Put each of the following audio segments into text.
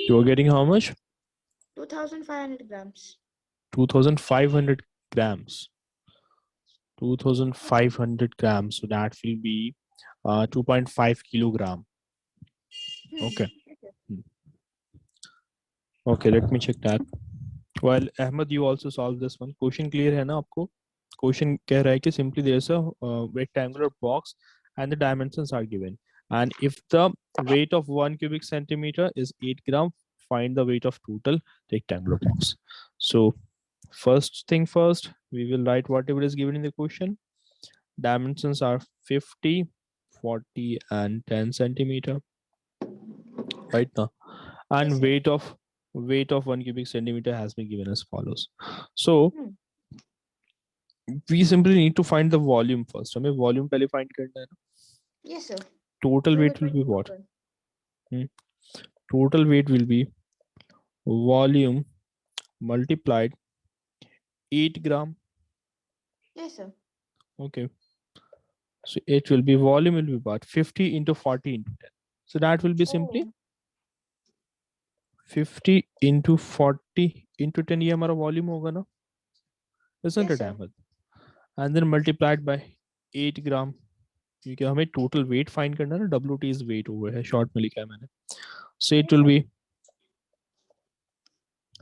You are getting how much? 2500 grams. 2500 grams. 2500 grams. So that will be 2.5 kilogram. Okay. Okay, let me check that. Well, Ahmed, you also solve this one. Question clear है ना आपको? Question कह रहा है कि simply there's a rectangular box and the dimensions are given. And if the weight of 1 cubic centimeter is 8 gram, find the weight of total rectangular box. So first thing first, we will write whatever is given in the question. Dimensions are 50, 40, and 10 centimeter. Right now, and Yes, weight of 1 cubic centimeter has been given as follows. So we simply need to find the volume first. हमें volume पहले find करना है ना. Yes, sir. Total So weight will be what? total. Total weight will be volume multiplied 8 gram. Yes, sir. Okay. So it will be volume will be what? 50 into 40 into 10. So that will be simply 50 into 40 into 10. ये हमारा volume होगा ना? Isn't it, Ahmed? And then multiplied by 8 gram. क्योंकि हमें total weight find करना है ना. WT is weight over है. Short में लिखा है मैंने. So it will be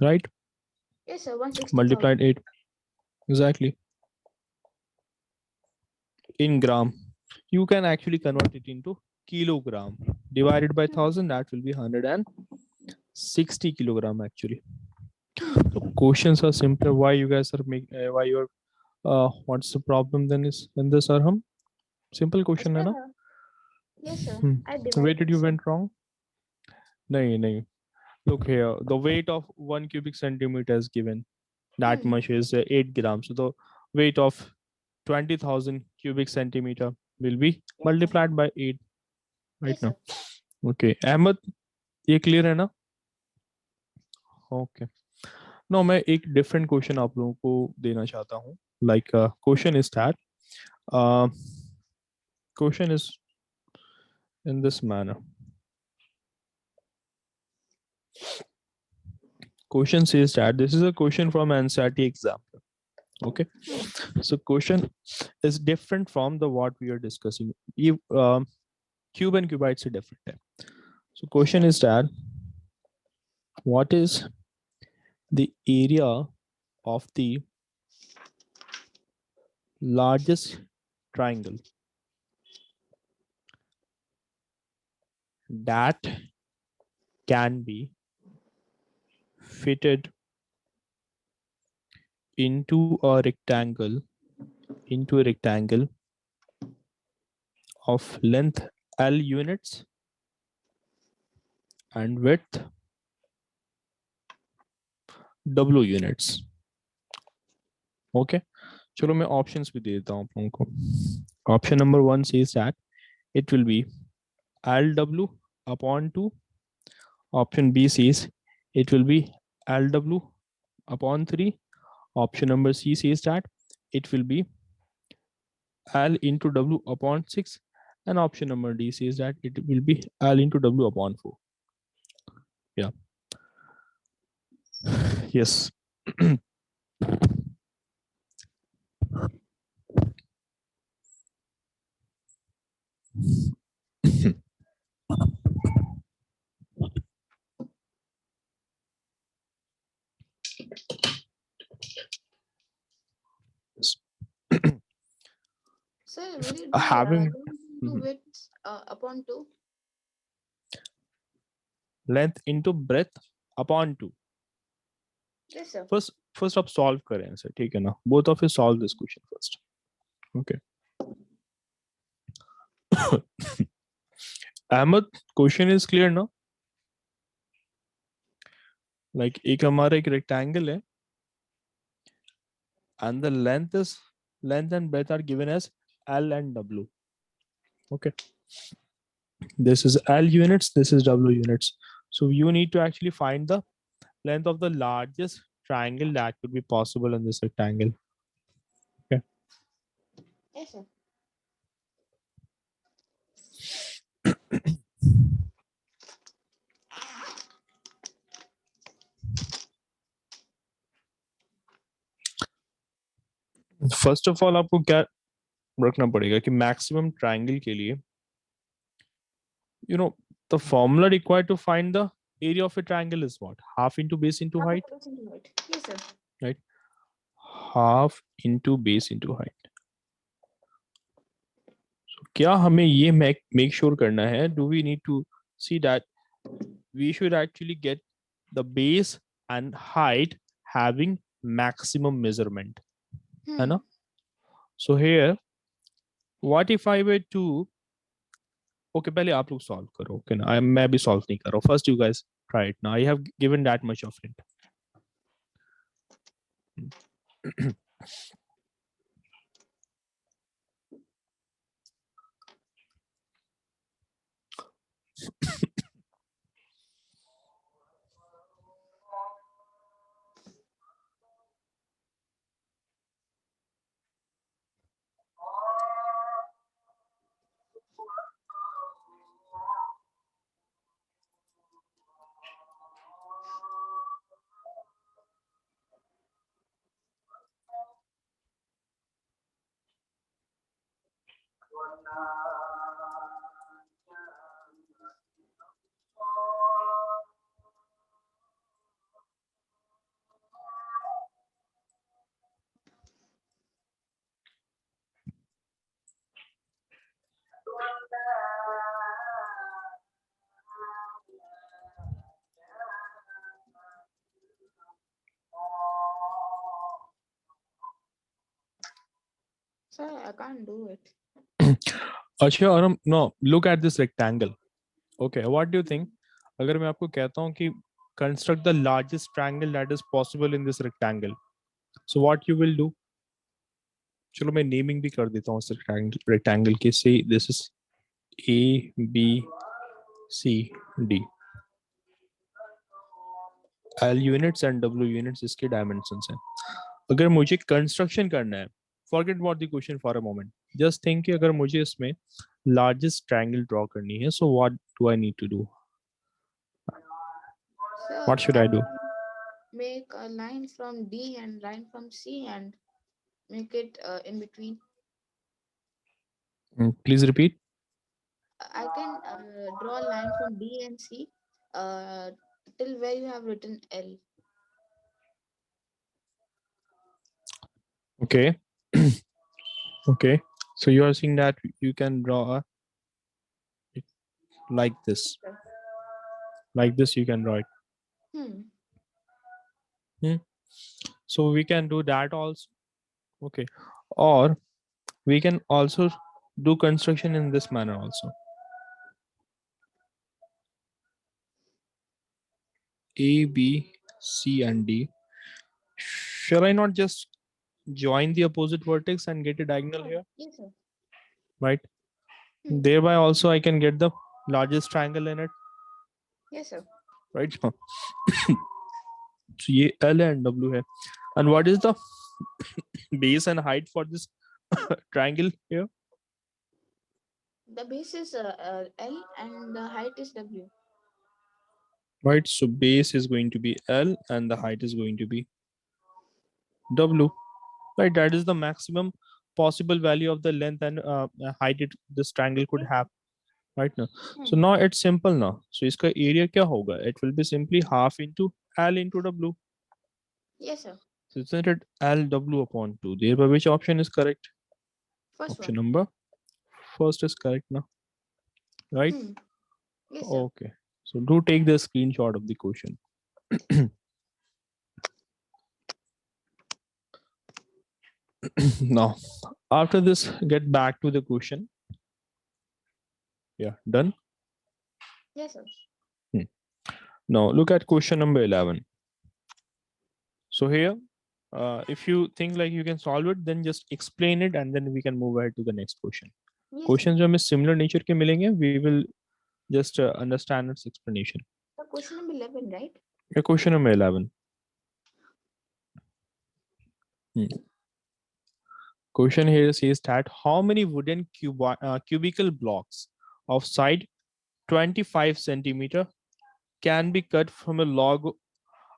right. Yes, sir. 160. Multiplied 8. Exactly. In gram. You can actually convert it into kilogram. Divided by 1000, that will be 160 kilogram actually. So questions are simpler. Why you guys are making? Why you're? What's the problem then? Is in this Arham? Simple question, है ना? Yes, sir. Where did you went wrong? No. Look here. The weight of 1 cubic centimeter is given. That much is 8 grams. So the weight of 20,000 cubic centimeter will be multiplied by 8 right now. Okay. Ahmed, ये clear है ना? Okay. Now मैं एक different question आप लोगों को देना चाहता हूँ. Like question is that question is in this manner. Question says that this is a question from NCERT exam. Okay. So question is different from the what we are discussing. Cube and cubites are different. So question is that what is the area of the largest triangle that can be fitted into a rectangle of length L units and width W units. Okay. चलो मैं options भी दे देता हूँ आप लोगों को. Option number 1 says that it will be LW upon 2. Option B says it will be LW upon 3. Option number C says that it will be L into W upon 6. And option number D says that it will be L into W upon 4. Yeah. Yes. Sir, will it be having width upon 2? Length into breadth upon 2. Yes, sir. First आप solve करें sir, ठीक है ना? Both of you solve this question first. Okay. Ahmed, question is clear ना? Like एक हमारा एक rectangle है and the length and breadth are given as L and W. Okay. This is L units, this is W units. So you need to actually find the length of the largest triangle that could be possible in this rectangle. Okay. Yes, sir. First of all आपको क्या रखना पड़ेगा कि maximum triangle के लिए the formula required to find the area of a triangle is what? Half into base into Half height, a percent right. Yes, sir. right? Half into base into height. So क्या हमें ये make sure करना है? Do we need to see that we should actually get the base and height having maximum measurement, है ना? So here, what if I were to okay, पहले आप लोग solve करो, okay ना? मैं भी solve नहीं कर रहा हूँ. First, you guys try it now. I have given that much of it. Sir, I can't do it. अच्छा और हम no look at this rectangle okay what do you think अगर मैं आपको कहता हूँ कि construct the largest triangle that is possible in this rectangle so what you will do चलो मैं नेमिंग भी कर देता हूँ इस रेक्टेंगल की से this is A B C D l units and डब्ल्यू यूनिट्स इसके डायमेंशंस हैं अगर मुझे कंस्ट्रक्शन करना है forget what the question for a moment just think कि अगर मुझे इसमें लार्जेस्ट ट्रायंगल ड्रॉ करनी है so what do I need to do Sir, what should I I do can make a line from D and line from C and make it in between. Please repeat. I can draw a line from D and C uh, till where you have written L. Okay. Okay. So you are saying that you can draw like this. Sir. Like this, you can draw it. So we can do that also. Okay. Or we can also do construction in this manner also. A, B, C, and D. Shall I not just join the opposite vertex and get a diagonal here? Yes, sir. Right. Thereby also I can get the largest triangle in it. Yes, sir. Right. So ये L and W है. And what is the base and height for this triangle here? The base is L and the height is W. Right. So base is going to be L and the height is going to be W. Right. That is the maximum possible value of the length and height this triangle could have. Right now. So now it's simple now. So इसका area क्या होगा? It will be simply half into L into W. Yes, sir. So isn't it LW upon 2? Thereby which option is correct? First Option one. number first is correct now. Right? Yes, sir. Okay. So do take the screenshot of the question. Now, after this, get back to the question. Yeah, done. Yes, sir. Now look at question number 11. So here, if you think like you can solve it, then just explain it and then we can move ahead to the next question. Yes, Questions sir. जो हमें similar nature के मिलेंगे, we will just understand its explanation. The question number 11, right? Yeah, question number 11. Question here says that how many wooden cubical blocks of side 25 centimeter can be cut from a log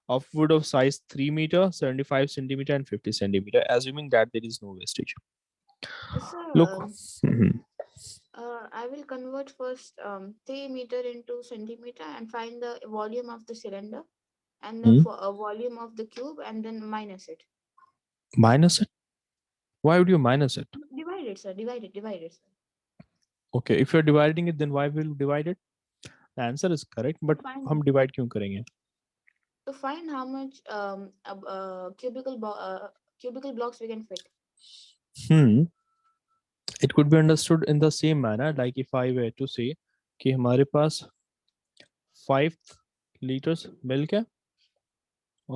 of wood of size 3 meter, 75 centimeter, and 50 centimeter, assuming that there is no wastage. Sir, Look, mhm. I will convert first 3 meter into centimeter and find the volume of the cylinder and the Hmm. volume of the cube and then minus it. Minus it. Why would you minus it? Divide it, sir. Divide it, sir. Okay, if you're dividing it, then why will you divide it? The answer is correct, To but find हम divide क्यों करेंगे? to find how much cubicle blocks we can fit. Hmm. It could be understood in the same manner, like if I were to say कि हमारे पास 5 liters milk है,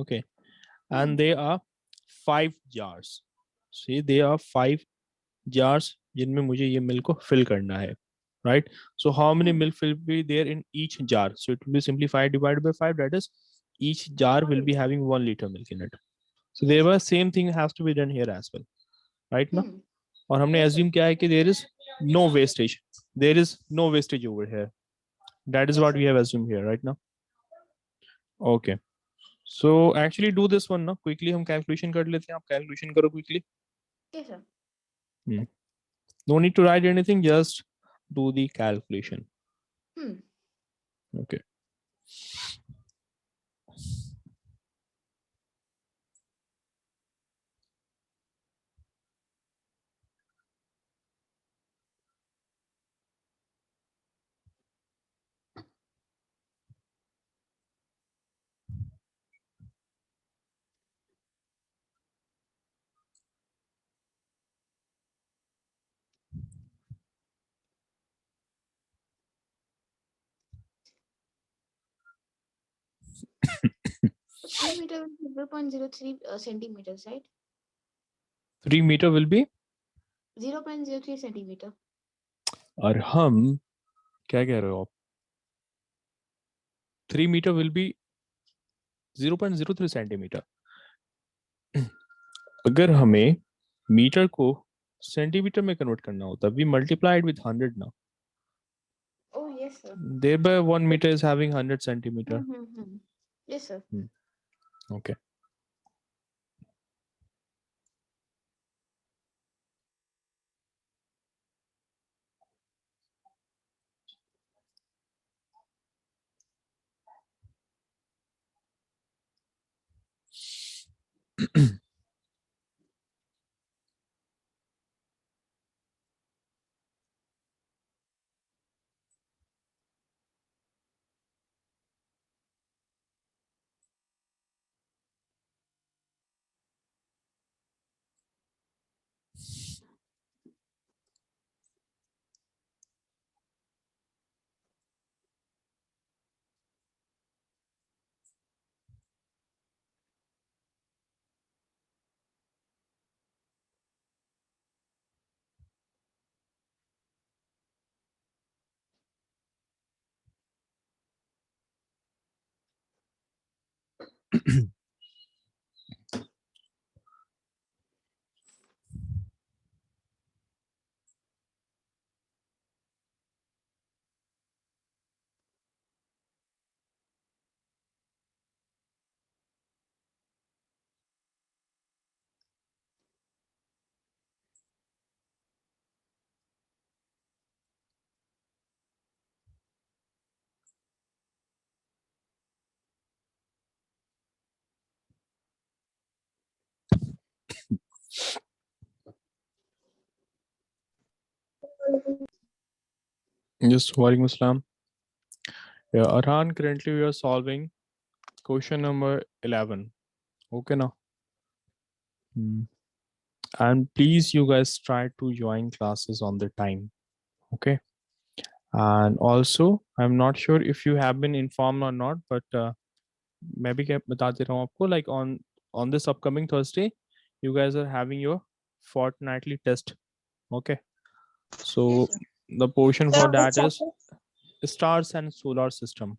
okay, Hmm. and they are 5 jars. See, they are 5 jars जिनमें मुझे ये milk को fill करना है, right? So how many Hmm. milk will be there in each jar? So it will be simply 5 divided by 5. That is, each jar One will be liter. having 1 liter milk in it. So Yes, there sir. was same thing has to be done here as well, right? ना? Hmm. और हमने Yes, sir. assume क्या है कि there is no wastage. There is no wastage over here. That is Yes, what sir. we have assumed here, right now. Okay. So actually do this one ना. Quickly हम calculation कर लेते हैं. आप calculation करो quickly. Yes, sir. Hmm. No need to write anything. Just do the calculation. Hmm. Okay. So 3 meter will be 0.03 centimeters, right? 3 meter will be. 0.03 centimeter. और हम क्या कह रहे हो आप? 3 meter will be 0.03 centimeter. अगर हमें मीटर को सेंटीमीटर में कन्वर्ट करना होता, we multiplied with 100 now. Oh, yes, sir. Thereby 1 meter is having 100 centimeter. Hmm. Yes, sir. Okay. Just walaikum assalam. Yeah, Arhan, currently we are solving question number 11. Okay now. And please you guys try to join classes on the time. Okay. And also I'm not sure if you have been informed or not, but maybe क्या बता दे रहा हूँ आपको, like on this upcoming Thursday you guys are having your fortnightly test. Okay. So Yes, sir. the portion Sir, for which that is chapter? stars and solar system.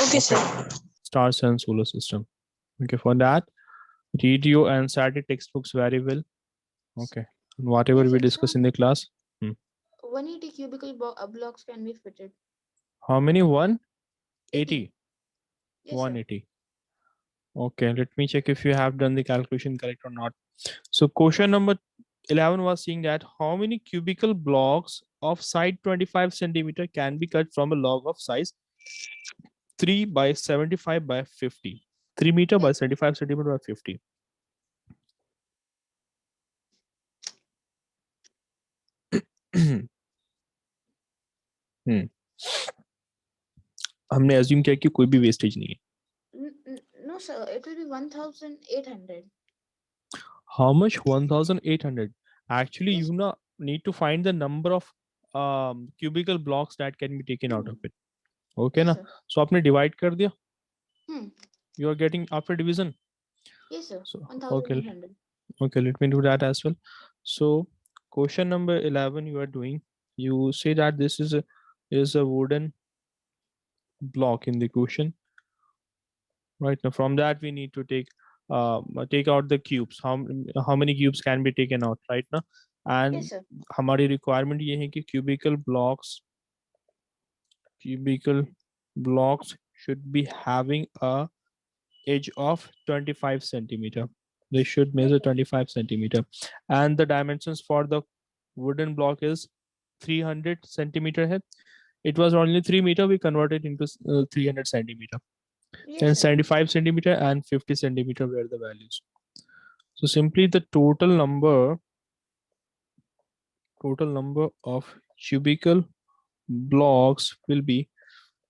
Okay, sir. Stars and solar system. Okay, for that read your NCERT textbooks very well. Okay. Whatever Yes, we sir. discuss in the class. 180 cubicle blocks can be fitted. How many? 180. 80. Yes, sir. 180. Okay, let me check if you have done the calculation correct or not. So question number 11 was saying that how many cubical blocks of side 25 centimeter can be cut from a log of size 3 by 75 by 50. 3 meter by Yes. 75 centimeter by 50. हम्म, हमने assume किया कि कोई भी wastage नहीं है. No, sir. It will be 1,800. How much? 1800. Actually, Yes. you need to find the number of cubical blocks that can be taken out of it. Okay Yes, ना? sir. So आपने divide कर दिया. Hmm. You are getting after division. Yes, sir. So okay, 1,800. okay. Let me do that as well. So question number 11 you are doing. You say that this is a wooden block in the question. Right now, from that we need to take out the cubes. How many cubes can be taken out right now? Yes, And sir. हमारी requirement ये है कि cubical blocks should be having a edge of 25 centimeter. They should Yes, measure sir. 25 centimeter, and the dimensions for the wooden block is 300 centimeter है. It was only 3 meter. We converted into 300 centimeter. Yes, Then sir. 75 centimeter and 50 centimeter were the values. So simply the total number of cubical blocks will be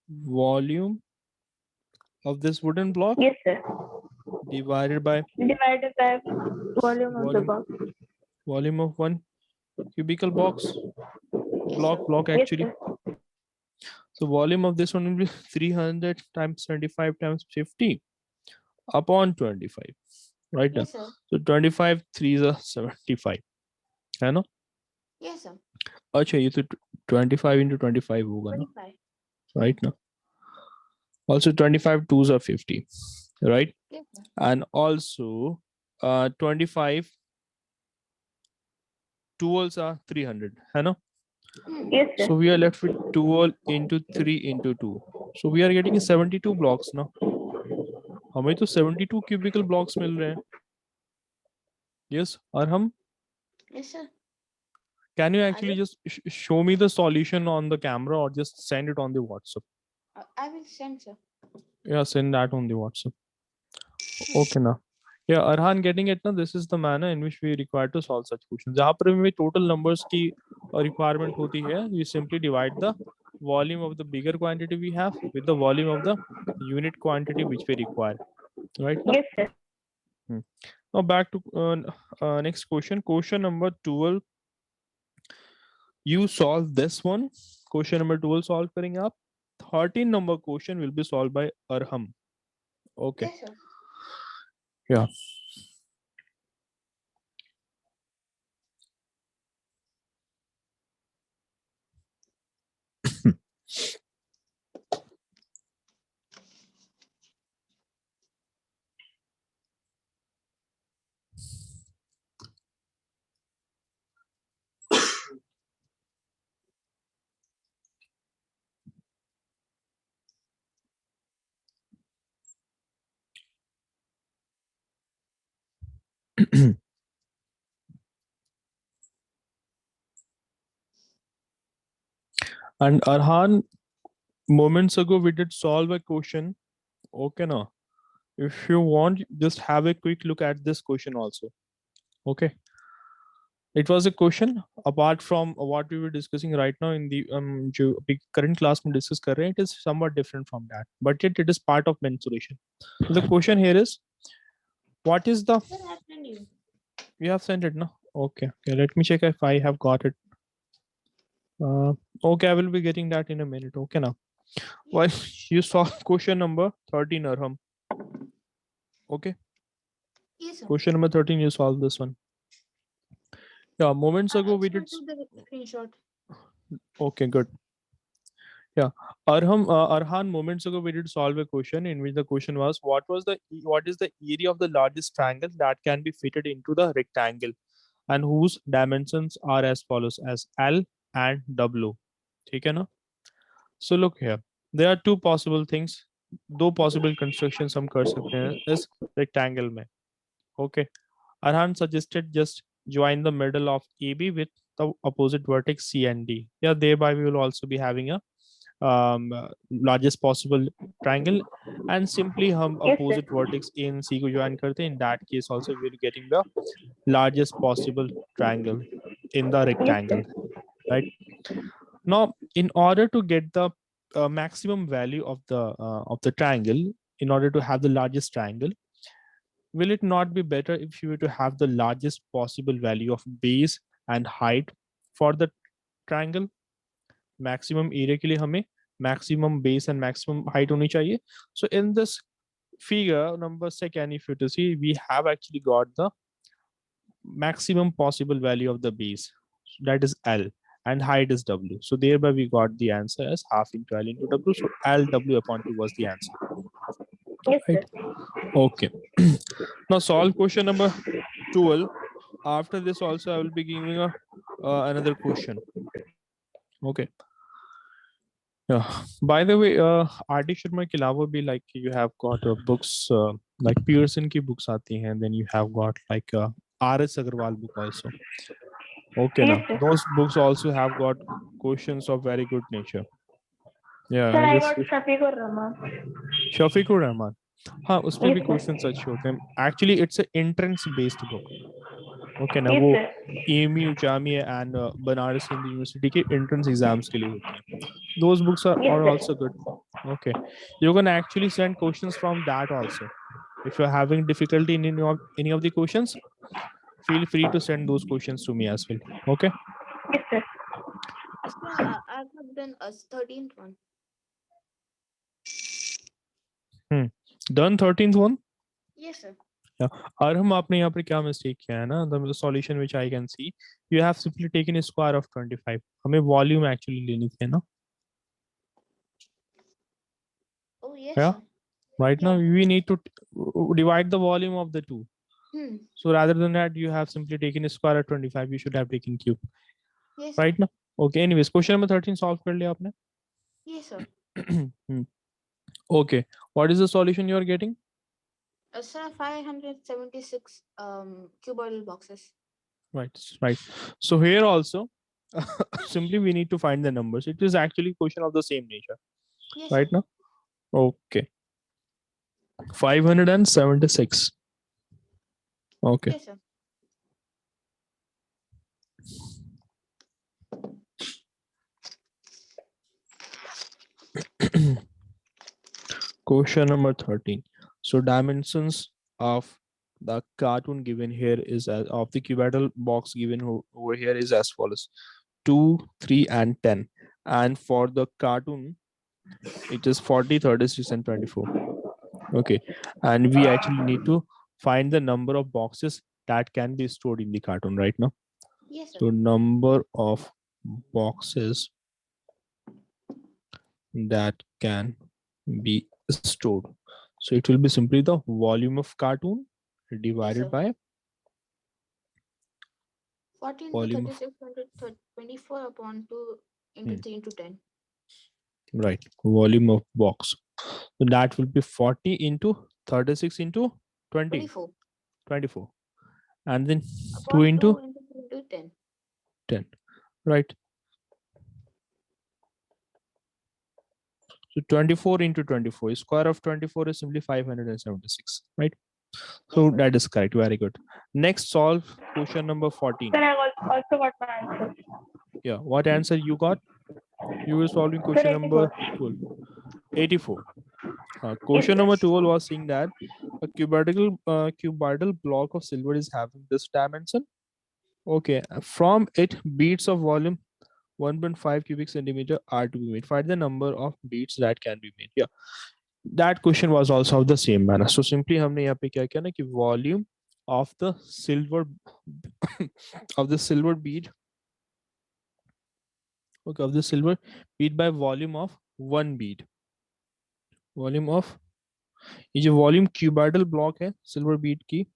volume of this wooden block Yes, sir. divided by Divided by volume of the volume box. volume of one cubical box Yes, sir. block Yes, actually. sir. So volume of this one will be 300 times 75 times 50 upon 25, right now. Yes, sir. So 25 3 is a 75 है ना. Yes, sir. अच्छा ये तो 25 into 25 होगा ना, 25. right now. Also 25 twos are 50, right? Yes, sir. And also 25 12s are 300 है ना. Hmm. Yes, sir. So we are left with 12 into 3 into 2. So we are getting 72 blocks now. हमें तो 72 cubical blocks मिल रहे हैं. Yes, और हम Yes, sir. can you I actually will, just show me the solution on the camera or just send it on the WhatsApp? I will send, sir. Yeah, send that on the WhatsApp. Okay now. Yeah, Arhan, getting it now. This is the manner in which we require to solve such questions. जहाँ पर हमें total numbers की requirement होती है, we simply divide the volume of the bigger quantity we have with the volume of the unit quantity which we require. Right now. Yes, sir. Now back to next question. Question number 12. You solve this one. Question number 12 solve करेंगे आप. 13 number question will be solved by Arham. Okay. Yes, sir. Yeah. And Arhan, moments ago we did solve a question. Okay now. If you want, just have a quick look at this question also. Okay. It was a question apart from what we were discussing right now in the जो अभी current class में discuss कर रहे हैं, it is somewhat different from that, but yet it is part of mensuration. The question here is, what is the Sir, I send you. you have sent it no? Okay, let me check if I have got it. Okay, I will be getting that in a minute. Okay now. Well, you saw question number 13, Arham. Okay. Yes, sir. Question number 13, you solved this one. Yeah, moments ago we Sir, did. took the screenshot. Okay, good. Yeah, Arhan, moments ago we did solve a question in which the question was what is the area of the largest triangle that can be fitted into the rectangle and whose dimensions are as follows as L and W. ठीक है ना? So look here, there are two possible things दो possible constructions हम कर सकते हैं इस rectangle में. Okay. Arhan suggested just join the middle of AB with the opposite vertex C and D. Yeah, thereby we will also be having a largest possible triangle. And simply हम Yes, sir. opposite vertex A and C को join करते हैं. In that case also we will getting the largest possible triangle in the Yes, sir. rectangle. Right. Now, in order to get the maximum value of the triangle, in order to have the largest triangle, will it not be better if you were to have the largest possible value of base and height for the triangle? Maximum area के लिए हमें maximum base and maximum height होनी चाहिए. So in this figure number second, if you to see, we have actually got the maximum possible value of the base, that is L, and height is W. So thereby we got the answer as half into L into W. So L W upon 2 was the answer. Yes, sir. Right. Okay. Now solve question number 12. After this also I will be giving a another question. Okay. Yeah. By the way, RD Sharma के अलावा भी like you have got books like Pearson की books आती हैं, and then you have got like RS Agarwal book also. Okay, Yes, now sir. those books also have got questions of very good nature. Yeah, Sir, I I just got Shafiqur Rahman. Shafiqur Rahman. हाँ, उसमें Yes, भी sir. Questions अच्छे होते हैं. Actually, it's a entrance based book. Okay, ना Yes, वो sir. AMU, Jamia and Banaras Hindu university के entrance exams के लिए होती हैं. Those books are Yes, sir. also good. Okay, you can actually send questions from that also. If you're having difficulty in any of the questions, feel free to send those questions to me as well. Okay. Yes, sir. Sir, I have done a 13th one. Done 13th one. Yes, sir. Yeah. और हम आपने यहाँ पर क्या mistake किया है ना, the solution which I can see, you have simply taken a square of 25. हमें वॉल्यूम एक्चुअली लेनी थी ना. Oh, yes, Yeah. sir. Right Yeah. now we need to divide the volume of the two. Hmm. So rather than that, you have simply taken a square of 25. You should have taken cube. Yes, Right sir. now. Okay. Anyways, question number 13 solve कर लिया आपने. Yes, sir. Okay. What is the solution you are getting? Sir, 576 cuboidal boxes. Right. Right. So here also, simply we need to find the numbers. It is actually question of the same nature. Yes, Right sir. now. Okay. 576. Okay. Yes, sir. Question number 13. So dimensions of the cartoon given here is as of the cuboidal box given over here is as follows: 2, 3, and 10. And for the cartoon, it is 40, 36, and 24. Okay. And we actually need to find the number of boxes that can be stored in the cartoon right now. Yes, sir. So number of boxes that can be stored. So it will be simply the volume of cartoon Yes, divided sir. by 40 into volume of 36 24 upon 2 into 3 into 10. right volume of box. So that will be 40 into 36 into 20, 24 24, and then 2 upon 2 into into 3 into 10. 10. Right. So 24 into 24, square of 24 is simply 576. Right. So Yes, sir. that is correct. Very good. Next, solve question number 14. Sir, I also got my answer. Yeah. What answer you got? You were solving Sir, question 84. number 12. 84. Yes, Question sir. number 12 was saying that a cuboidal block of silver is having this dimension. Okay. From it, beads of volume 1.5 cubic centimeter are to be made. Find the number of beads that can be made. Yeah. That question was also of the same manner. So simply हमने यहाँ पे क्या किया ना कि volume of the silver of the silver bead, okay, of the silver bead by volume of one bead. Volume of ये जो volume cuboidal block है silver bead की,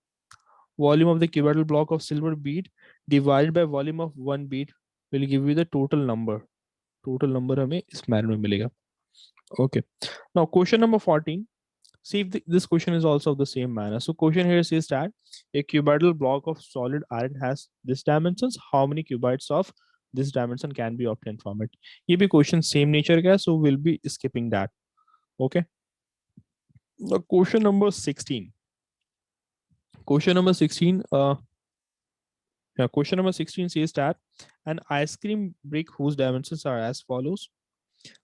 volume of the cuboidal block of silver bead divided by volume of one bead will give you the total number. Total number हमें इस manner में मिलेगा. Okay. Now question number 14. See if this question is also of the same manner. So question here says that a cuboidal block of solid iron has this dimensions. How many cubites of this dimension can be obtained from it? ये भी question same nature का है, so we'll be skipping that. Okay. Now question number 16. Question number 16. Question number 16 says that an ice cream brick whose dimensions are as follows.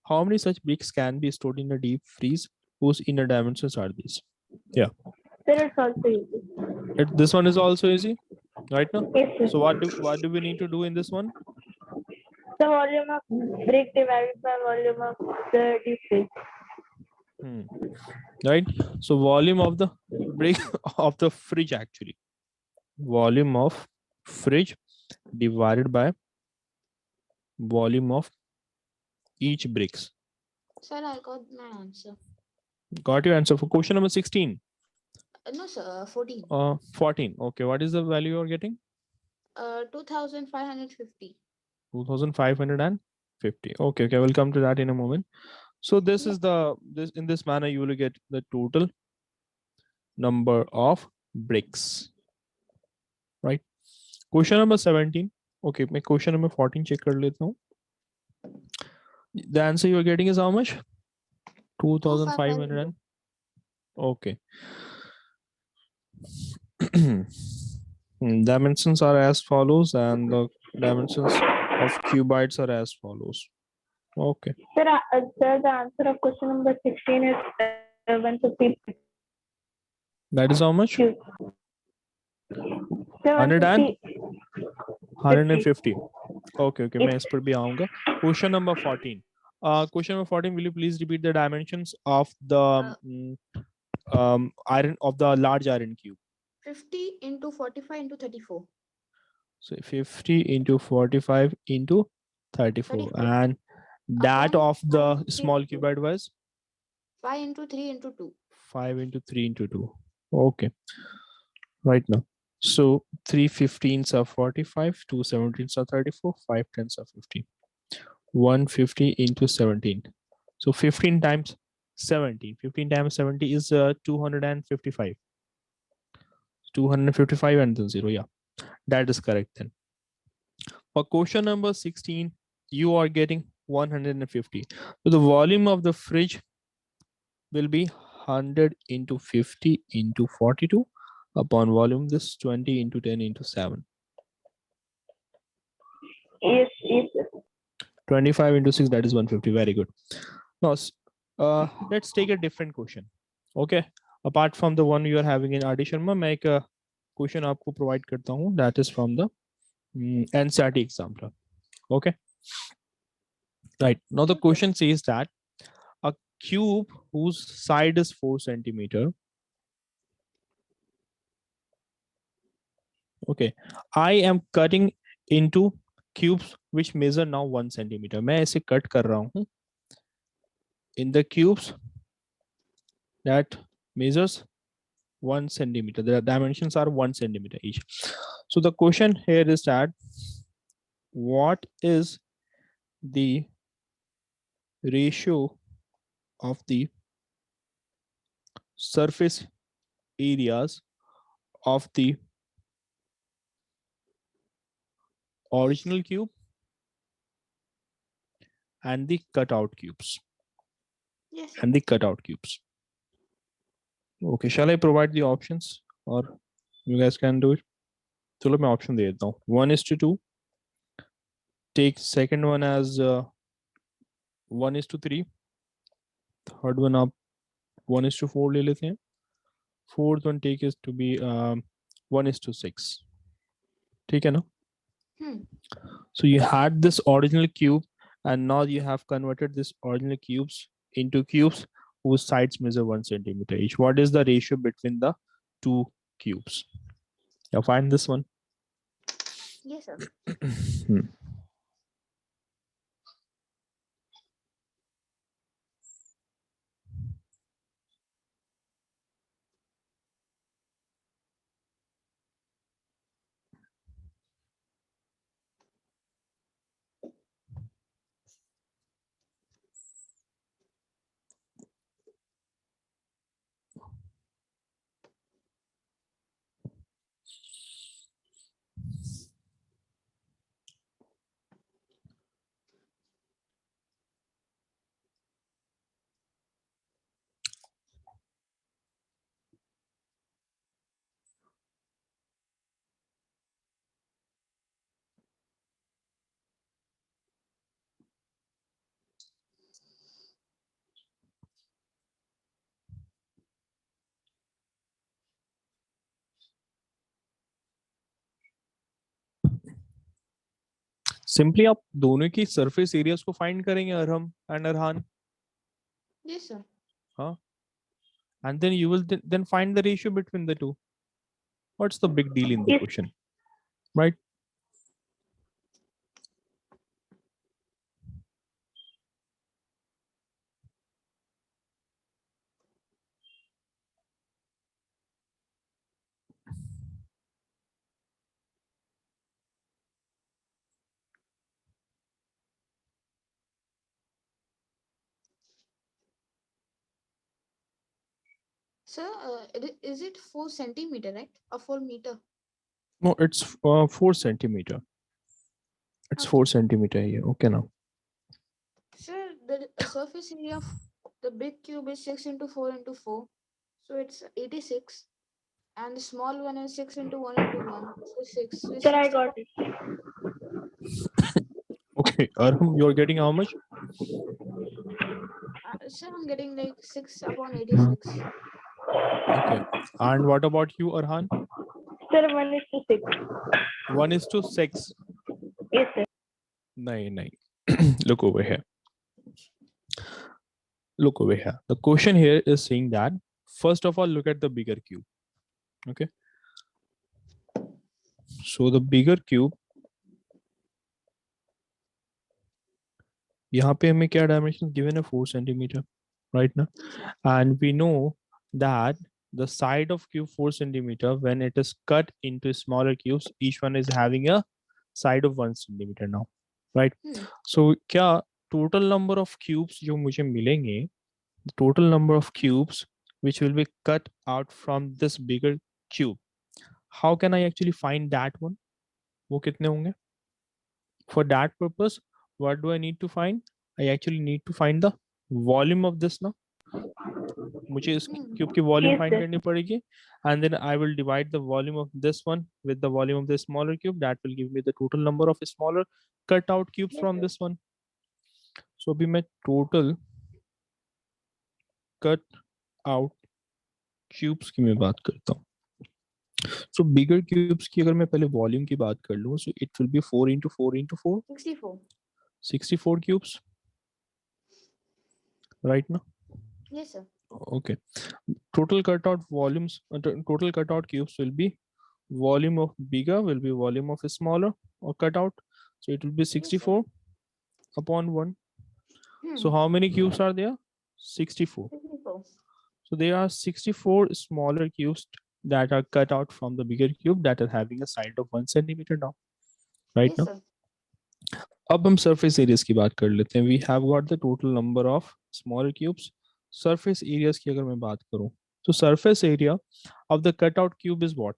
How many such bricks can be stored in a deep freeze whose inner dimensions are these? Yeah. Sir, it's also easy. This one is also easy, right now. Yes, sir. So what do we need to do in this one? The volume of brick divided by volume of the deep freeze. Right. So volume of the brick of the fridge actually. Volume of fridge divided by volume of each bricks. Sir, I got my answer. Got your answer for question number 16. No, sir, 14. 14. Okay. What is the value you're getting? 2550. 2550. Okay. Okay. We'll come to that in a moment. So this is in this manner you will get the total number of bricks. Right. Question number 17. Okay. मैं question number 14 check कर लेता हूँ. The answer you are getting is how much? 2500. Okay. Dimensions are as follows, and the dimensions of cubites are as follows. Okay. Sir, the answer of question number 16 is 150. That is how much? 150. 150. Okay. Okay. मैं इस पर भी आऊँगा. Question number 14. Question number 14. Will you please repeat the dimensions of the iron of the large iron cube? 50 into 45 into 34. So 50 into 45 into 34. 34. And that Upon of the 5 small cuboid was 5 into 3 into 2. 5 into 3 into 2. Okay. Right now. So 3 15s are 45, 2 17s are 34, 5 10s are 15. 150 into 17. So 15 times 70. 15 times 70 is 255. 255 and then 0. Yeah, that is correct then. For question number 16, you are getting 150. So the volume of the fridge will be 100 into 50 into 42 upon volume this 20 into 10 into 7. Yes, yes. 25 into 6, that is 150. Very good. Now, let's take a different question. Okay. Apart from the one you are having in addition, मैं एक question आपको provide करता हूँ. That is from the NCERT example. Okay. Right. Now the question says that a cube whose side is 4 centimeter. Okay. I am cutting into cubes which measure now 1 centimeter. मैं इसे cut कर रहा हूँ in the cubes that measures 1 centimeter. The dimensions are 1 centimeter each. So the question here is that what is the ratio of the surface areas of the original cube and the cutout cubes? Yes, sir. And the cutout cubes. Okay, shall I provide the options or you guys can do it? चलो मैं option दे देता हूँ. 1:2. Take second one as 1:3. Third one आप 1:4 ले लेते हैं. Fourth one take is to be 1:6. ठीक है ना? So you had this original cube and now you have converted this original cubes into cubes whose sides measure 1 centimeter each. What is the ratio between the two cubes? You find this one. Yes, sir. Simply आप दोनों की surface areas को find करेंगे, Arham and Arhan. Yes, sir. हाँ, and then you will then find the ratio between the two. What's the big deal in the Yes. question, right? Sir, is it 4 centimeter, right? Or 4 meter? No, it's 4 centimeter. It's Okay. 4 centimeter here. Okay now. Sir, the surface area of the big cube is 6 into 4 into 4. So it's 86. And the small one is 6 into 1 into 1. So 6. So it's Sir, I 64. got it. Okay, Arham, you're getting how much? Sir, I'm getting like 6 upon 86. Okay. And what about you, Arhan? Sir, 1:6. 1:6. Yes, sir. No. Look over here. Look over here. The question here is saying that, first of all, look at the bigger cube. Okay. So the bigger cube, यहाँ पे हमें क्या dimension given है 4 centimeter, right now, and we know that the side of cube 4 centimeter, when it is cut into smaller cubes, each one is having a side of 1 centimeter now, right? So क्या total number of cubes जो मुझे मिलेंगे, the total number of cubes which will be cut out from this bigger cube, how can I actually find that one? वो कितने होंगे? For that purpose, what do I need to find? I actually need to find the volume of this now. मुझे इस cube की volume Yes, find sir. करनी पड़ेगी, and then I will divide the volume of this one with the volume of the smaller cube, that will give me the total number of smaller cut out cubes Yes, from sir. This one. So अभी मैं total cut out cubes की मैं बात करता हूँ. सो बिगर cubes की अगर मैं पहले वॉल्यूम की बात कर लूँ, so it will be 4 into 4 into 4, 64. 64 cubes, right now? Yes, sir. Okay. Total cutout volumes, total cutout cubes will be volume of bigger will be volume of smaller or cutout. So it will be 64 upon 1. So how many cubes are there? 64. 64. So there are 64 smaller cubes that are cut out from the bigger cube that are having a side of 1 centimeter now, right? Yes, Now sir. अब हम surface areas की बात कर लेते हैं. We have got the total number of smaller cubes. Surface areas की अगर मैं बात करूं, तो surface area of the cutout cube is what?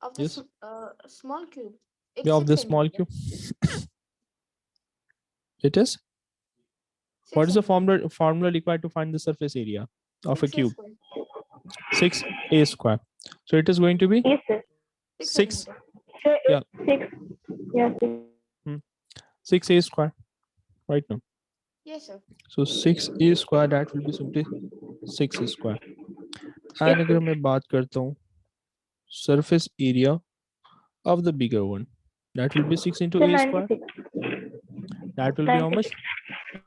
Of the Yes, small cube, yeah, it's of 6 the small centimeter. cube. It is. 6 What is the centimeter. formula required to find the surface area of a 6 cube? square. 6a square. So it is going to be Yes, sir. 6 6. centimeter. Sir, Yeah. it's 6. Yes, sir. 6a square, right now. Yes, sir. So 6a square, that will be simply 6 square. And Yes, अगर sir. मैं बात करता हूँ surface area of the bigger one, that will be 6 into Sir, a square. 96. That will be how much? 96.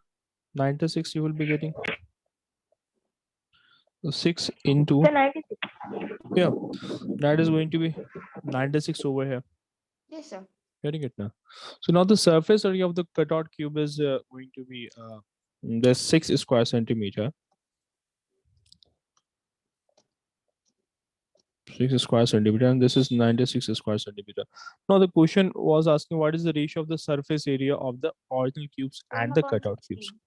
96 you will be getting. So 6 into, Sir, 96. yeah, that is going to be 96 over here. Yes, sir. Getting it now. So now the surface area of the cutout cube is going to be the 6 square centimeter. 6 square centimeter, and this is 96 square centimeter. Now the question was asking what is the ratio of the surface area of the original cubes 1 and the upon cutout cubes. 16.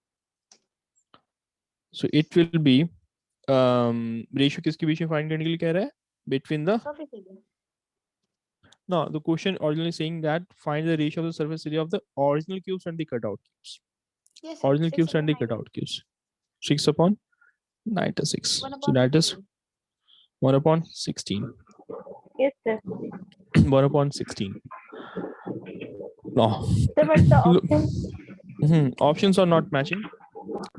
So it will be ratio किसके बीच में find करने के लिए कह रहा है? Between the, Surface area. no, the question originally saying that find the ratio of the surface area of the original cubes and the cutout cubes. Yes, sir. Original 6 cubes and upon the 96. cutout cubes. 6 upon 96. 1 So upon that is 16. 1 upon 16. Yes, sir. 1 upon 16. No. Sir, but the option. Options are not matching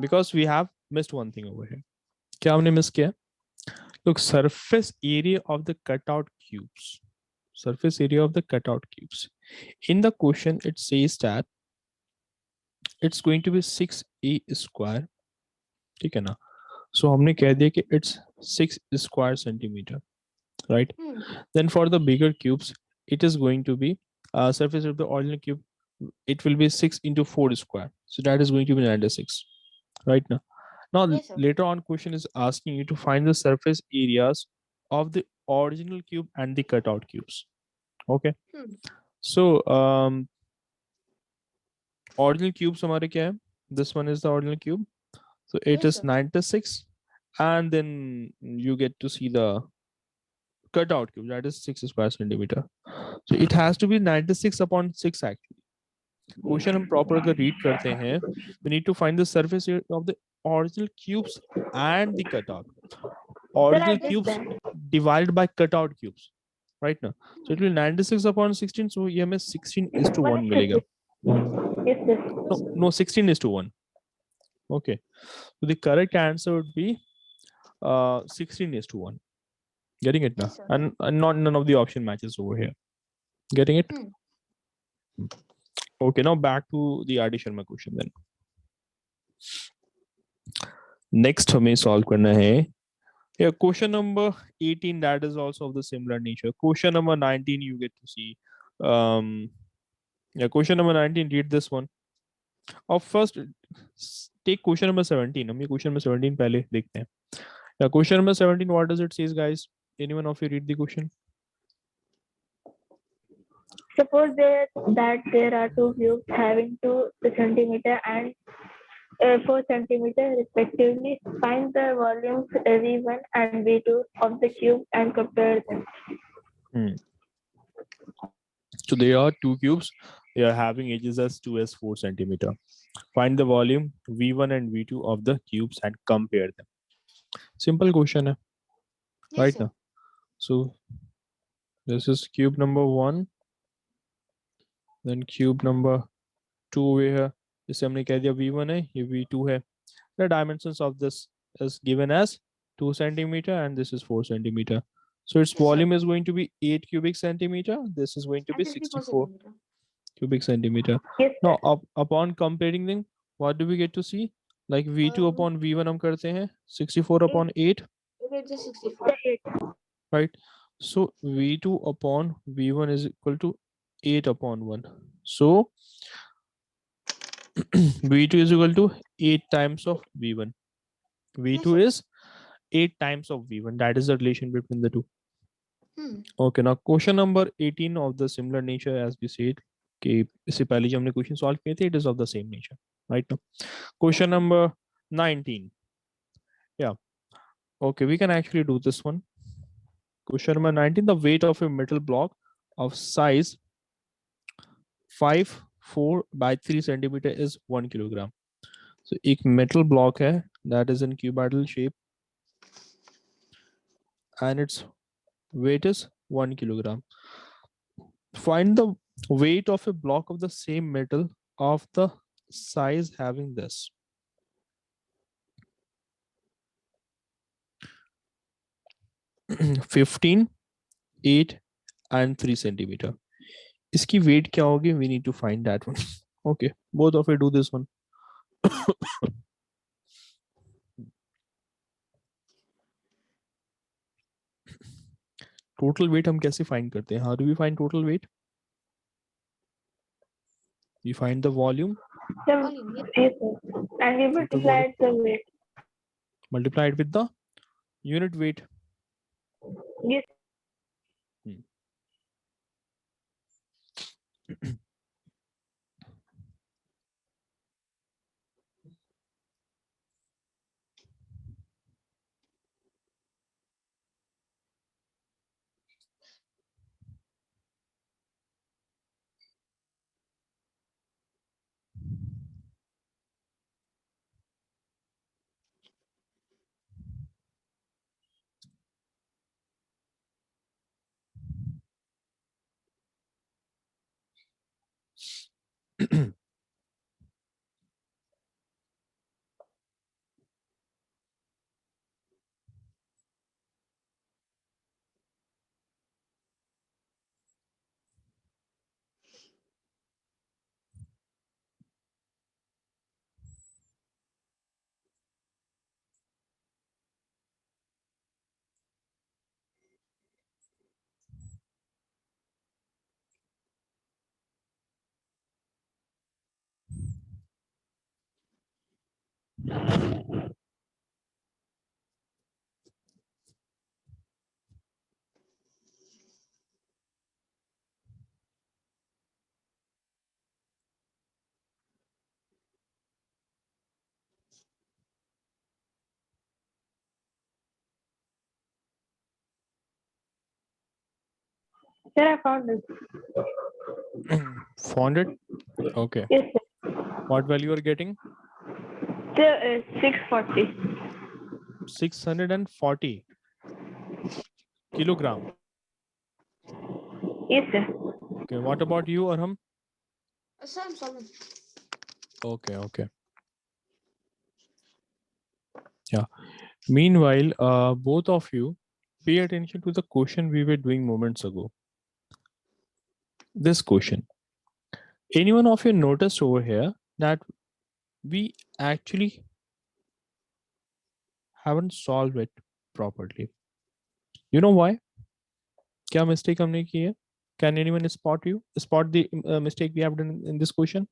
because we have missed one thing over here. क्या हमने miss किया? Look, surface area of the cutout cubes. Surface area of the cutout cubes. In the question, it says that it's going to be 6a square. ठीक है ना? So हमने कह दिया कि it's 6 square centimeter, right? Hmm. Then for the bigger cubes, it is going to be surface of the original cube. It will be 6 into 4 square. So that is going to be 96, right now. Now Yes, sir. later on question is asking you to find the surface areas of the original cube and the cutout cubes. Okay. Hmm. So original cubes हमारे क्या है? This one is the original cube. So it Yes, is sir. 96, and then you get to see the cutout cube, that is 6 square centimeter. So it has to be 96 upon 6 actually. Question हम proper अगर read करते हैं, we need to find the surface area of the original cubes and the cutout. Sir, I Original did cubes that. divided by cutout cubes, right now. So it will 96 upon 16. So ये हमें 16 is to 1 One is मिलेगा. to yes, sir. No, no, 16 is to 1. Okay. So the correct answer would be 16 is to 1. Getting it now? Yes, sir. And not none of the option matches over here. Getting it? Hmm. Okay, now back to the addition में question then. Next हमें solve करना है. Yeah, question number 18, that is also of the similar nature. Question number 19 you get to see. Yeah, question number 19, read this one. Or first take question number 17. हम ये question number 17 पहले देखते हैं. Yeah, question number 17, what does it says, guys? Anyone of you read the question? Suppose that there are two cubes having 2 centimeter and 4 centimeter respectively. Find the volumes V1 and V2 of the cube and compare them. So there are two cubes. They are having edges as 2 as 4 centimeter. Find the volume V1 and V2 of the cubes and compare them. Simple question है, Yes, right sir. now. So this is cube number 1, then cube number 2 over here. इसे हमने कह दिया V1 है, ये V2 है. The dimensions of this is given as 2 centimeter and this is 4 centimeter. So its Yes, sir. volume is going to be 8 cubic centimeter. This is going to And be 64 64 centimeter. cubic centimeter. Yes, sir. Now upon comparing them, what do we get to see? Like V2 upon V1 हम करते हैं 64 upon 8, It is 64. right? So V2 upon V1 is equal to 8 upon 1. So V2 is equal to 8 times of V1. V2 Yes, is 8 times of V1. That is the relation between the two. Hmm. Okay, now question number 18 of the similar nature, as we said कि इससे पहले जो हमने question solve किए थे, it is of the same nature, right? Now question number 19. Yeah, okay, we can actually do this one. Question number 19, the weight of a metal block of size 5 4 by 3 centimeter is 1 kilogram. So एक metal block है that is in cuboidal shape and its weight is 1 kilogram. Find the weight of a block of the same metal of the size having this. (15, 8 and 3 centimeter. इसकी weight क्या होगी? We need to find that one. Okay, both of you do this one. Total weight हम कैसे find करते हैं? How do we find total weight? We find the volume. Volume. Yes. Yes, sir. And we Total multiply volume the weight. multiplied with the unit weight. Yes. Sir, I found it. Found it? Okay. Yes, sir. What value you are getting? Sir, 640. 640 kilogram. Yes, sir. Okay. What about you, Arham? Sir, I'm solving. Okay. Okay. Yeah. Meanwhile, both of you pay attention to the question we were doing moments ago. This question. Anyone of you noticed over here that we actually haven't solved it properly? You know why? क्या mistake हमने की है? Can anyone spot the mistake we have done in this question?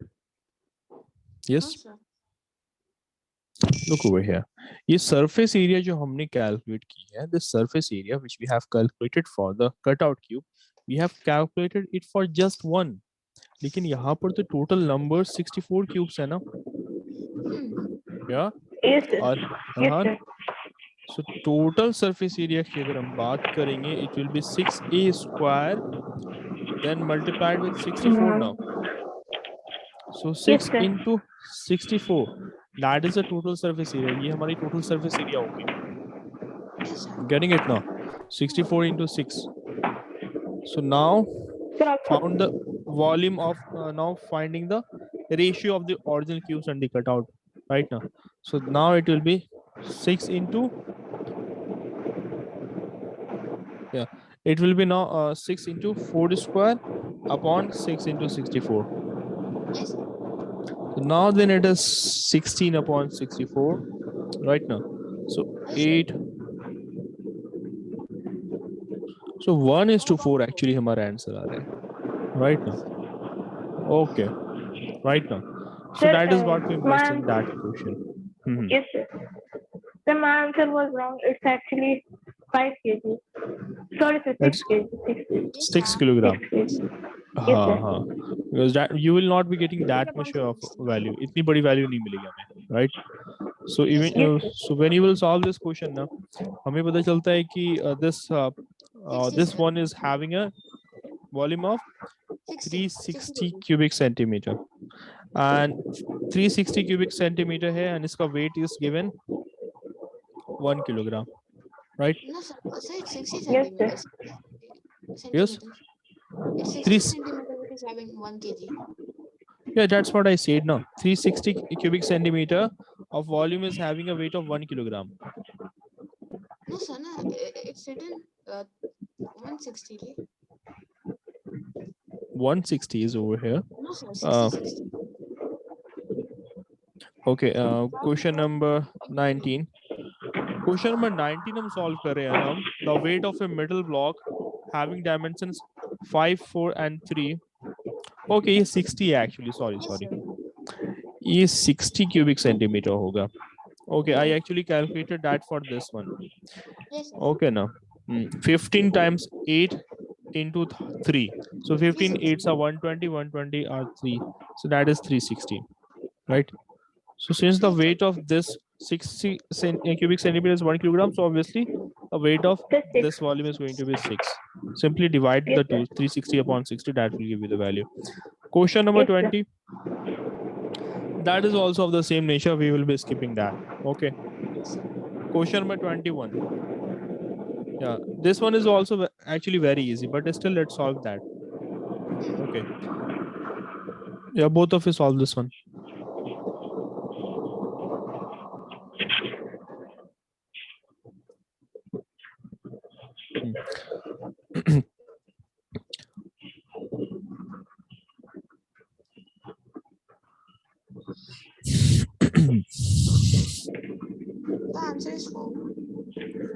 No, Yes. sir. Look over here. ये surface area जो हमने calculate की है, the surface area which we have calculated for the cutout cube, we have calculated it for just one. लेकिन यहाँ पर तो total number 64 cubes है ना? Yeah. Yes, sir. और Yes, हाँ. sir. So total surface area की अगर हम बात करेंगे, it will be 6a square, then multiplied with 64 now. So 6 sir. into 64. That is the total surface area. ये हमारी total surface area होगी. Yes, sir. Getting it now? 64 into 6. So now Sir, found the volume of now finding the ratio of the original cubes and the cutout right now. So now it will be 6 into it will be now 6 into 4 square upon 6 into 64. Yes, sir. So now then it is 16 upon 64 right now. So Yes, sir. 8. So 1 is to 4 actually हमारा answer आ रहा है right now. Okay, right now. So sir, that is what we my missed in that question. yes, sir. Sir, my answer was wrong. It's actually 5 kg. Sorry, sir, 6 That's kg. 6 kg. Yes, 6 sir. kilogram. 6 kg. Yes, हाँ sir. हाँ, because that you will not be getting that much of 8/16. value. इतनी बड़ी value नहीं मिलेगी हमें, right? So Yes, even sir. Yes, sir. so when you will solve this question ना, हमें पता चलता है कि this 67. one is having a volume of 60. 360 cubic centimeter and 360 cubic centimeter है and इसका weight is given 1 kilogram, right? No, sir. Sir, it's 60 Yes, sir. centimeters. Yes, Centimeters. It's 60 three. centimeters. It is having 1 kg. Yeah, that's what I said. No, 360 cubic centimeter of volume is having a weight of 1 kilogram. No, sir. No, it's written 160. 160 is over here. No, sir. Uh, 60. okay. Question number 19. Question number 19 हम solve कर रहे हैं ना हम. The weight of a metal block having dimensions 5, 4 and 3. Okay, ये 60 है actually. Sorry. Yes, sir. ये 60 cubic centimeter होगा. Okay, I Yeah. actually calculated that for this one. Yes, sir. Okay, now 15 times 8 into 3. So 15 8s 360. are 120, 120 are 3. So that is 360, right? So since the Yes, sir. weight of this 60 cubic centimeter is 1 kilogram, so obviously the weight of Sir, 6. this volume is going to be 6. Simply divide Yes, the two, sir. 360 upon 60, that will give you the value. Question number Yes, sir. 20. That is also of the same nature. We will be skipping that. Okay. Yes, sir. Question number 21. Yeah, this one is also actually very easy, but still let's solve that. Okay. Yeah, both of you solve this one. The answer is 4.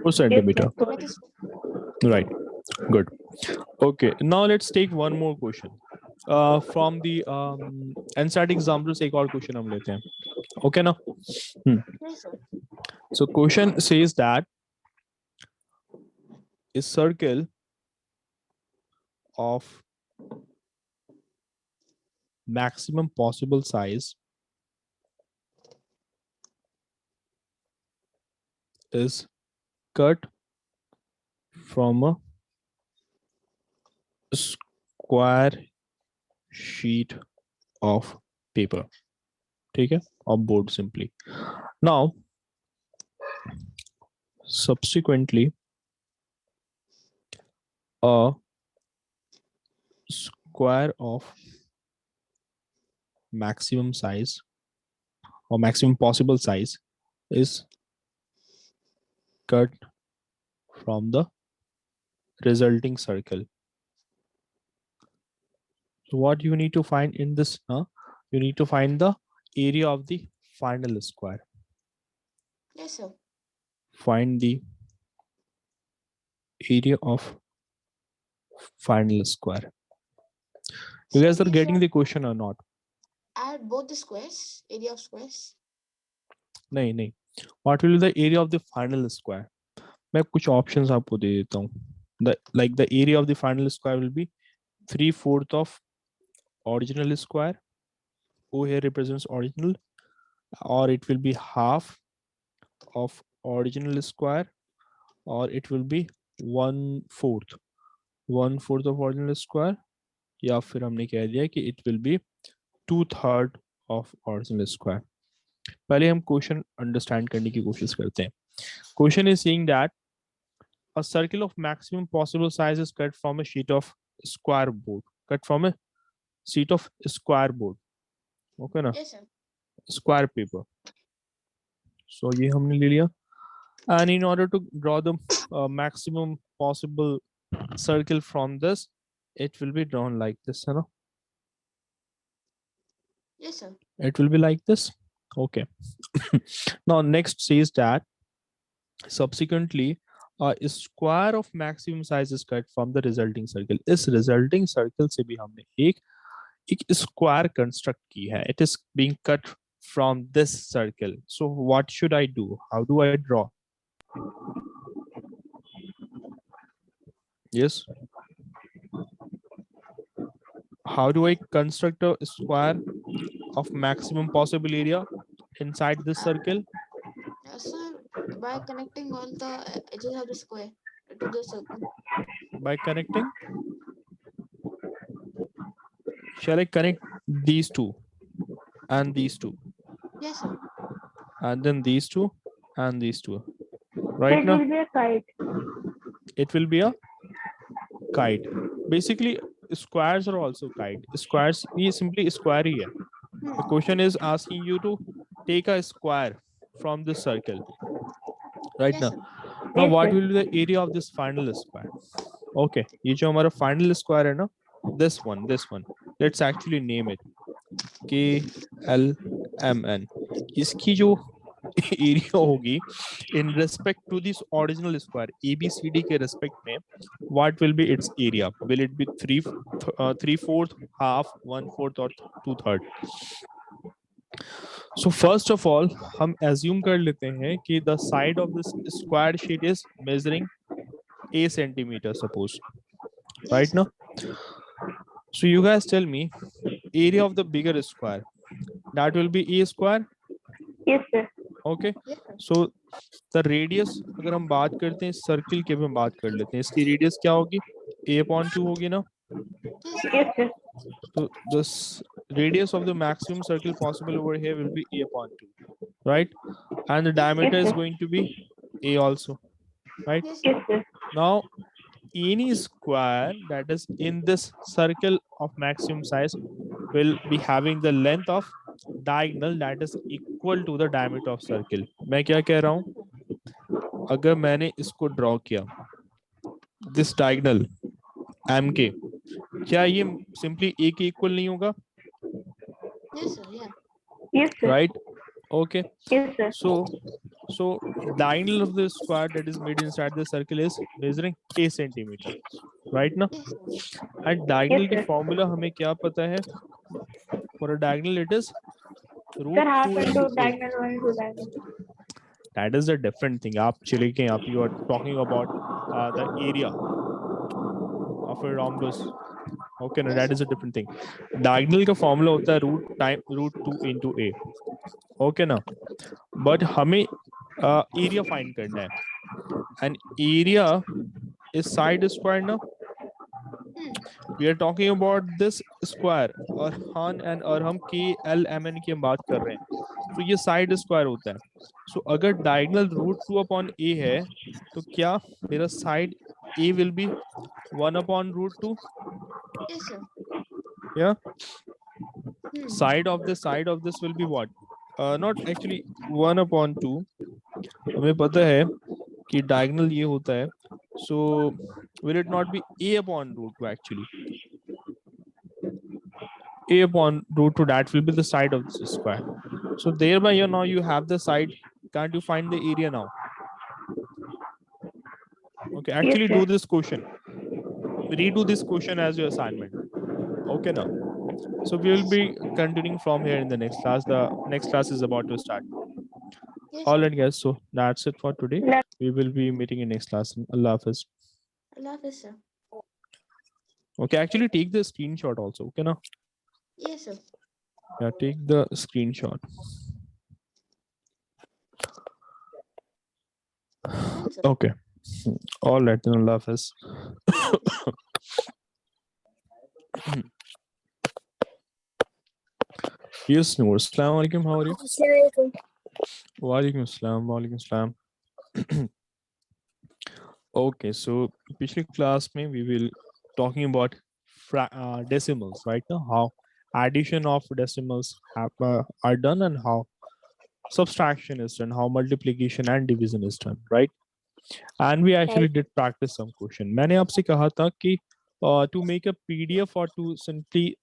4 centimeter. Yes, sir. That is Right. Good. Okay. Now let's take one more question. From the NSAT example से एक और question हम लेते हैं. Okay ना? yes, sir. So question says that a circle of maximum possible size is cut from a square sheet of paper. ठीक है, or board simply. Now, subsequently, a square of maximum size or maximum possible size is cut from the resulting circle. So what you need to find in this, you need to find the area of the final square. Yes, sir. Find the area of final square. You So guys are we getting should the question or not? add both the squares, area of squares. नहीं. What will be the area of the final square? मैं कुछ options आपको दे देता हूँ. The area of the final square will be 3/4 of original square. O here represents original, or it will be half of original square, or it will be 1/4 of original square, या फिर हमने कह दिया कि it will be 2/3 of original square. पहले हम question understand करने की कोशिश करते हैं. Question is saying that a circle of maximum possible size is cut from a sheet of square board. Cut from a sheet of square board. Okay ना? Yes, sir. Square paper. So ये हमने ले लिया. And in order to draw the maximum possible circle from this, it will be drawn like this, है ना? Yes, sir. It will be like this. Okay. Now next says that subsequently a square of maximum size is cut from the resulting circle. इस resulting circle से भी हमने एक square construct की है. It is being cut from this circle. So what should I do? How do I draw? Yes. How do I construct a square of maximum possible area inside this circle? Yes, sir. By connecting all the edges of the square to the circle. By connecting. Shall I connect these two and these two? Yes, sir. And then these two and these two. Right It now, will be a kite. it will be a kite. Basically, squares are also kite. Squares, ये simply square ही है. The question is asking you to take a square from this circle. Right Yes, now. sir. Now, Yes, what sir. will be the area of this final square? Okay, ये जो हमारा final square है ना, this one. Let's actually name it KLMN. इसकी जो area होगी in respect to this original square ABCD के respect में, what will be its area? Will it be 3/4, half, 1/4 or 2/3? So first of all, हम assume कर लेते हैं कि the side of this square sheet is measuring a centimeter, suppose. Yes, Right sir. now. So you guys tell me area of the bigger square. That will be a square. Yes, sir. Okay. Yes, sir. So the radius, अगर हम बात करते हैं circle के भी हम बात कर लेते हैं, इसकी रेडियस क्या होगी? a/2 होगी ना? Yes, sir. Yes, sir. So this radius of the maximum circle possible over here will be a/2, right? And the diameter Yes, is sir. going to be a also, right? Yes, sir. Yes, sir. Now any square that is in this circle of maximum size will be having the length of diagonal that is equal to the diameter of circle. मैं क्या कह रहा हूँ? अगर मैंने इसको draw किया this diagonal MK, क्या ये simply A के equal नहीं होगा? Yes, sir. Yeah. Yes, sir. Right? Okay. Yes, sir. So diagonal of the square that is made inside the circle is measuring a centimeter, right now? Yes, sir. And diagonal Yes, की sir. formula हमें क्या पता है? For a diagonal it is Sir, root half 2 into into a. diagonal, 1 into diagonal. That is a different thing. आप चले गए, आप you are talking about the area of a rhombus. Okay, no, Yes, that is sir. a different thing. Diagonal का formula होता है root 2 into a. Okay ना? But हमें area find करना है. And area is side square ना? We are talking about this square, Arhan and Arham KLMN की हम बात कर रहे हैं. So ये side square होता है. So अगर diagonal √2/a है, तो क्या मेरा side a will be 1/√2? Yes, sir. Yeah. Hmm. Side of this will be what? Not actually 1/2. हमें पता है कि diagonal ये होता है. So will it not be a/√2 actually? a/√2, that will be the side of this square. So thereby you have the side. Can't you find the area now? Okay, actually Yes, do sir. this question. Redo this question as your assignment. Okay now. So we will Yes, be sir. continuing from here in the next class. The next class is about to start. Yes, All sir. right, guys. So that's it for today. We will be meeting in next class. Allah Hafiz. Allah Hafiz, sir. Okay, actually take the screenshot also. Okay now. Yes, sir. Yeah, take the screenshot. Done, sir. Okay. All right, then Allah Hafiz. Yes, Noor. Assalamu alaikum. How are you? Walaikum assalam. Walaikum assalam. Okay, so पिछली class में we will talking about decimals, right? Now, how addition of decimals are done and how subtraction is done, how multiplication and division is done, right? And we actually did practice some question. मैंने आपसे कहा था कि to make a PDF or to simply